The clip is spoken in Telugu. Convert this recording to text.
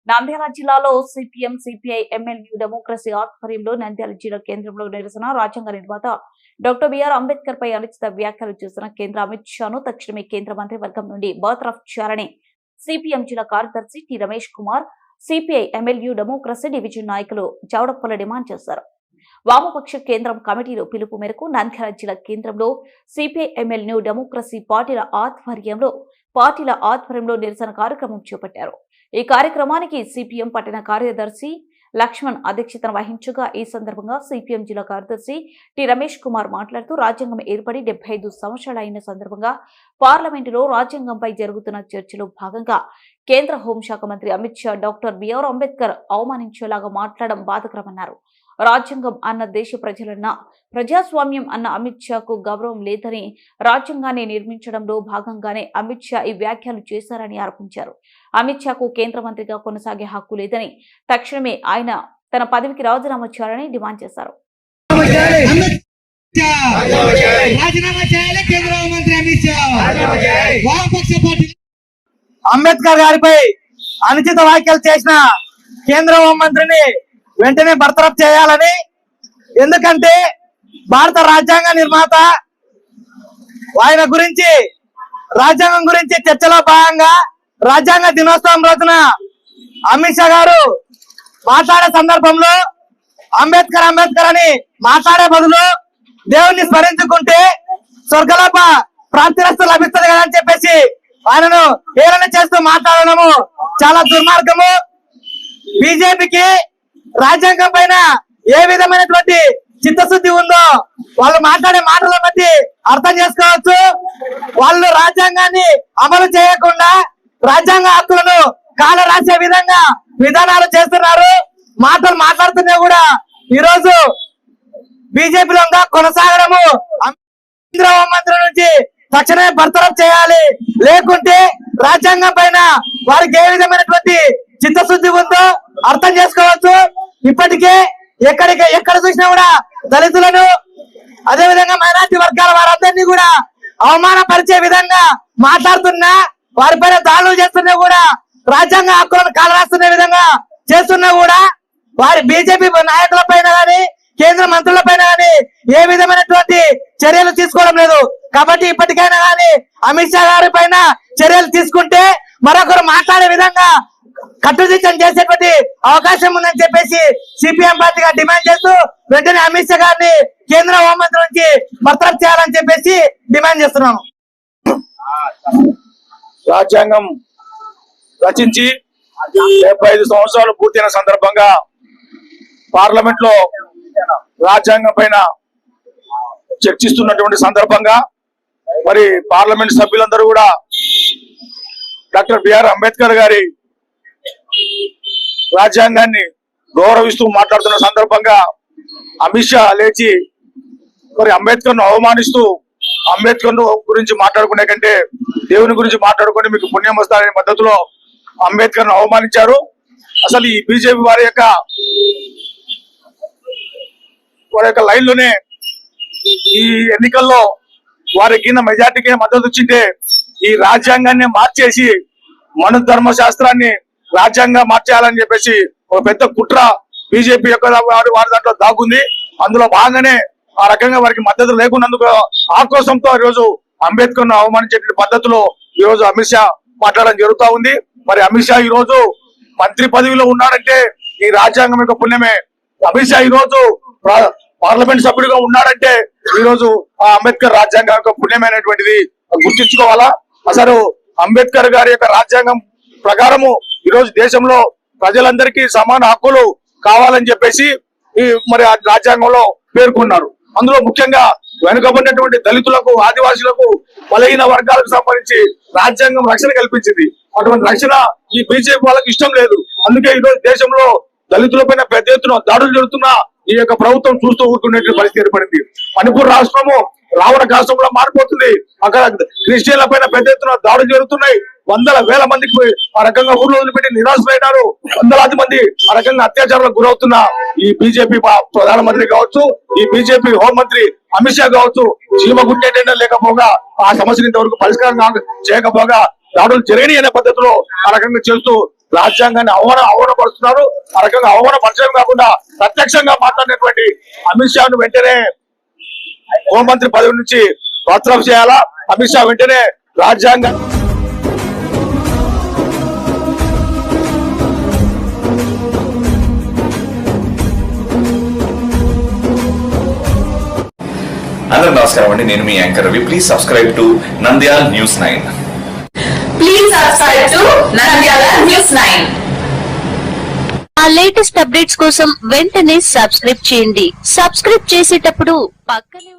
నంద్యాల జిల్లాలో సిపిఎం సిపిఐ ఎమ్మెల్యే డెమోక్రసీ ఆధ్వర్యంలో నంద్యాల జిల్లా కేంద్రంలో నిరసన. రాజ్యాంగ నిర్మాత డాక్టర్ బిఆర్ అంబేద్కర్ పై అనుచిత వ్యాఖ్యలు చేసిన కేంద్ర అమిత్ షాను తక్షణమే కేంద్ర మంత్రివర్గం నుండి బర్తరఫ్ చేయాలని సిపిఎం జిల్లా కార్యదర్శి T Ramesh Kumar, CPI MLA democracy division నాయకులు చౌడప్పల డిమాండ్ చేశారు. వామపక్ష కేంద్రం కమిటీలో పిలుపు మేరకు నంద్యాల జిల్లా కేంద్రంలో సిపిఐ ఎమ్మెల్యే డెమోక్రసీ పార్టీల ఆధ్వర్యంలో నిరసన కార్యక్రమం చేపట్టారు. ఈ కార్యక్రమానికి సిపిఎం పట్టణ కార్యదర్శి లక్ష్మణ్ అధ్యక్షతన వహించగా ఈ సందర్భంగా సిపిఎం జిల్లా కార్యదర్శి టి రమేష్ కుమార్ మాట్లాడుతూ రాజ్యాంగం ఏర్పడి 75 సంవత్సరాలు అయిన సందర్భంగా పార్లమెంటులో రాజ్యాంగంపై జరుగుతున్న చర్చలో భాగంగా కేంద్ర హోంశాఖ మంత్రి అమిత్ షా డాక్టర్ బిఆర్ అంబేద్కర్ అవమానించేలాగా మాట్లాడడం బాధాకరమన్నారు. రాజ్యాంగం అన్న దేశ ప్రజలన్న ప్రజాస్వామ్యం అన్న అమిత్ షాకు గౌరవం లేదని రాజ్యాంగాన్ని నిర్మించడంలో భాగంగానే అమిత్ షా ఈ వ్యాఖ్యలు చేశారని ఆరోపించారు. అమిత్ షాకు కేంద్ర మంత్రిగా కొనసాగే హక్కు లేదని తక్షణమే ఆయన తన పదవికి రాజీనామా చేయాలని డిమాండ్ చేశారు. అంబేద్కర్ గారిపై అనుచిత వ్యాఖ్యలు చేసిన కేంద్ర హోంమంత్రిని వెంటనే బర్తరఫ్ చేయాలని, ఎందుకంటే భారత రాజ్యాంగ నిర్మాత ఆయన గురించి రాజ్యాంగం గురించి చర్చలో భాగంగా రాజ్యాంగ దినోత్సవం రోజున అమిత్ షా గారు మాట్లాడే సందర్భంలో అంబేద్కర్ అని మాట్లాడే బదులు దేవుణ్ణి స్మరించుకుంటే స్వర్గలోప ప్రాప్తిరస్తు లభిస్తుంది కదా అని చెప్పేసి ఆయనను హేళన చేస్తూ మాట్లాడడము చాలా దుర్మార్గము. బీజేపీకి రాజ్యాంగం పైన ఏ విధమైనటువంటి చిత్తశుద్ధి ఉందో వాళ్ళు మాట్లాడే మాటలను బట్టి అర్థం చేసుకోవచ్చు. వాళ్ళు రాజ్యాంగాన్ని అమలు చేయకుండా రాజ్యాంగ హక్కులను కాల రాసే విధంగా విధానాలు చేస్తున్నారు. మాట్లాడుతున్నా కూడా ఈరోజు బీజేపీలో కొనసాగడము కేంద్ర హోంమంత్రి నుంచి తక్షణమే బర్తరఫ్ చేయాలి. లేకుంటే రాజ్యాంగం పైన వారికి ఏ విధమైనటువంటి చిత్తశుద్ధి ఉందో అర్థం చేసుకోవచ్చు. ఇప్పటికే ఎక్కడ చూసినా కూడా దళితులను, అదే విధంగా మైనారిటీ వర్గాల వారందరినీ కూడా అవమానపరిచే విధంగా మాట్లాడుతున్నా, వారిపైన దాడులు చేస్తున్నా కూడా, రాజ్యాంగ హక్కులను కాలరాస్తున్న విధంగా చేస్తున్నా కూడా వారి బీజేపీ నాయకుల పైన కానీ కేంద్ర మంత్రుల పైన కానీ ఏ విధమైనటువంటి చర్యలు తీసుకోవడం లేదు. కాబట్టి ఇప్పటికైనా కానీ అమిత్ షా గారి పైన చర్యలు తీసుకుంటే మరొకరు మాట్లాడే విధంగా కట్టుదిట్టం చేసేటువంటి అవకాశం ఉందని చెప్పేసి సిపిఎం పార్టీగా డిమాండ్ చేస్తూ వెంటనే అమిత్ షా గారిని కేంద్ర హోంమంత్రి నుంచి బర్తరఫ్ చేయాలని చెప్పేసి డిమాండ్ చేస్తున్నాము. రాజ్యాంగం రచించి 75 సంవత్సరాలు పూర్తయిన సందర్భంగా పార్లమెంట్ లో రాజ్యాంగం పైన చర్చిస్తున్నటువంటి సందర్భంగా మరి పార్లమెంట్ సభ్యులందరూ కూడా డాక్టర్ బిఆర్ అంబేద్కర్ గారి రాజ్యాంగాన్ని గౌరవిస్తూ మాట్లాడుతున్న సందర్భంగా అమిత్ షా లేచి మరి అంబేద్కర్ ను అవమానిస్తూ అంబేద్కర్ ను గురించి మాట్లాడుకునే కంటే దేవుని గురించి మాట్లాడుకుని మీకు పుణ్యం వస్తారనే పద్ధతిలో అంబేద్కర్ ను అవమానించారు. అసలు ఈ బీజేపీ వారి యొక్క లైన్ లోనే ఈ ఎన్నికల్లో వారికి మెజార్టీకి మద్దతు వచ్చింటే ఈ రాజ్యాంగాన్ని మార్చేసి మన ధర్మశాస్త్రాన్ని రాజ్యాంగం మార్చేయాలని చెప్పేసి ఒక పెద్ద కుట్ర బీజేపీ యొక్క వారి దాంట్లో దాగుంది. అందులో భాగంగానే ఆ రకంగా వారికి మద్దతు లేకున్నందుకు ఆక్రోశంతో ఈరోజు అంబేద్కర్ ను అవమానించే పద్ధతిలో ఈ రోజు అమిత్ షా మాట్లాడడం జరుగుతూ ఉంది. మరి అమిత్ షా ఈ రోజు మంత్రి పదవిలో ఉన్నాడంటే ఈ రాజ్యాంగం యొక్క పుణ్యమే. అమిత్ షా ఈ రోజు పార్లమెంట్ సభ్యుడిగా ఉన్నాడంటే ఈ రోజు ఆ అంబేద్కర్ రాజ్యాంగం యొక్క పుణ్యమైనటువంటిది గుర్తించుకోవాలా. అసలు అంబేద్కర్ గారి యొక్క రాజ్యాంగం ప్రకారము ఈ రోజు దేశంలో ప్రజలందరికీ సమాన హక్కులు కావాలని చెప్పేసి మరి ఆ రాజ్యాంగంలో పేర్కొన్నారు. అందులో ముఖ్యంగా వెనుకబడినటువంటి దళితులకు, ఆదివాసులకు, బలహీన వర్గాలకు సంబంధించి రాజ్యాంగం రక్షణ కల్పించింది. అటువంటి రక్షణ ఈ బీజేపీ వాళ్ళకి ఇష్టం లేదు. అందుకే ఈ రోజు దేశంలో దళితులపైన పెద్ద ఎత్తున దాడులు జరుగుతున్నా ఈ యొక్క ప్రభుత్వం చూస్తూ ఊరుకునే పరిస్థితి ఏర్పడింది. మణిపూర్ రాష్ట్రము రావణ రాష్ట్రంలో మారిపోతుంది. అక్కడ క్రిస్టియన్ల పైన పెద్ద ఎత్తున దాడులు జరుగుతున్నాయి. వందల వేల మందికి ఆ రకంగా ఊర్లో వదిలిపెట్టి నిరాశలైనారు. వందలాది మంది ఆ రకంగా అత్యాచారాలకు గురవుతున్న ఈ బీజేపీ ప్రధానమంత్రి కావచ్చు, ఈ బీజేపీ హోంమంత్రి అమిత్ షా కావచ్చు, చీమ గుట్టేటైనా లేకపోగా ఆ సమస్యను ఇంతవరకు పరిష్కారం చేయకపోగా దాడులు జరిగినాయి అనే పద్ధతిలో ఆ రకంగా చేస్తూ రాజ్యాంగాన్ని అవమానపరుస్తున్నారు. ఆ రకంగా అవమానపరచడం కాకుండా ప్రత్యక్షంగా మాట్లాడినటువంటి అమిత్ షాను వెంటనే హోంమంత్రి పదవి నుంచి బర్తరఫ్ చేయాలా. అమిత్ షా వెంటనే రాజ్యాంగ అందరూ నమస్కారం అండి, నేను మీ anchor Ravi. Please subscribe to Nandyala news 9. Please subscribe to Nandyala News 9. ఆ లేటెస్ట్ అప్డేట్స్ కోసం వెంటనే సబ్స్క్రైబ్ చేయండి. సబ్స్క్రైబ్ చేసేటప్పుడు పక్కనే